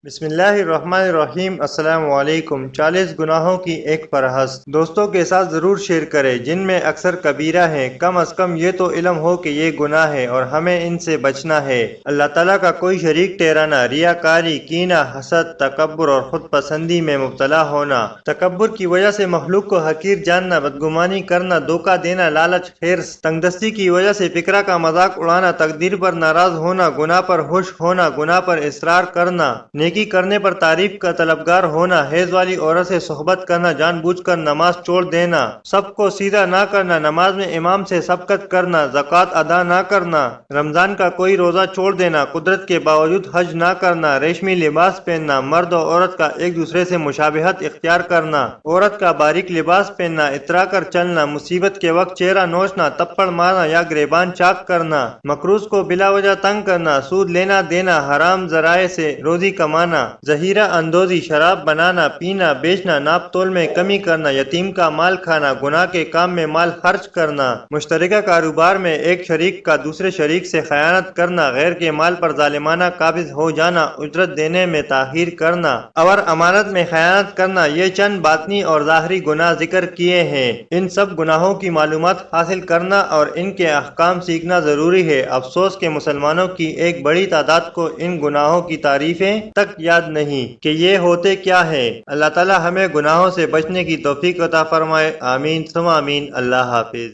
بسم اللہ الرحمن الرحیم۔ السلام علیکم۔ 40 گناہوں کی ایک فہرست دوستوں کے ساتھ ضرور شیئر کریں، جن میں اکثر کبیرہ ہیں۔ کم از کم یہ تو علم ہو کہ یہ گناہ ہے اور ہمیں ان سے بچنا ہے۔ اللہ تعالیٰ کا کوئی شریک ٹھہرانا، ریاکاری، کینہ، حسد، تکبر اور خود پسندی میں مبتلا ہونا، تکبر کی وجہ سے مخلوق کو حقیر جاننا، بدگمانی کرنا، دھوکہ دینا، لالچ، حرص، تنگدستی کی وجہ سے فقرہ کا مذاق اڑانا، تقدیر پر ناراض ہونا، گناہ پر خوش ہونا، گناہ پر اصرار کرنا، نیکی کرنے پر تعریف کا طلبگار ہونا، حیض والی عورت سے صحبت کرنا، جان بوجھ کر نماز چھوڑ دینا، سب کو سیدھا نہ کرنا، نماز میں امام سے سبقت کرنا، زکوٰۃ ادا نہ کرنا، رمضان کا کوئی روزہ چھوڑ دینا، قدرت کے باوجود حج نہ کرنا، ریشمی لباس پہننا، مرد و عورت کا ایک دوسرے سے مشابہت اختیار کرنا، عورت کا باریک لباس پہننا، اترا کر چلنا، مصیبت کے وقت چہرہ نوچنا، تپڑ مارنا یا گریبان چاک کرنا، مقروض کو بلا وجہ تنگ کرنا، سود لینا دینا، حرام ذرائع سے روزی کمانا، ذخیرہ اندوزی، شراب بنانا، پینا، بیچنا، ناپ تول میں کمی کرنا، یتیم کا مال کھانا، گناہ کے کام میں مال خرچ کرنا، مشترکہ کاروبار میں ایک شریک کا دوسرے شریک سے خیانت کرنا، غیر کے مال پر ظالمانہ قابض ہو جانا، اجرت دینے میں تاخیر کرنا اور امانت میں خیانت کرنا، یہ چند باطنی اور ظاہری گناہ ذکر کیے ہیں۔ ان سب گناہوں کی معلومات حاصل کرنا اور ان کے احکام سیکھنا ضروری ہے۔ افسوس کہ مسلمانوں کی ایک بڑی تعداد کو ان گناہوں کی تعریفیں تک یاد نہیں کہ یہ ہوتے کیا ہیں۔ اللہ تعالی ہمیں گناہوں سے بچنے کی توفیق عطا فرمائے۔ آمین ثم آمین۔ اللہ حافظ۔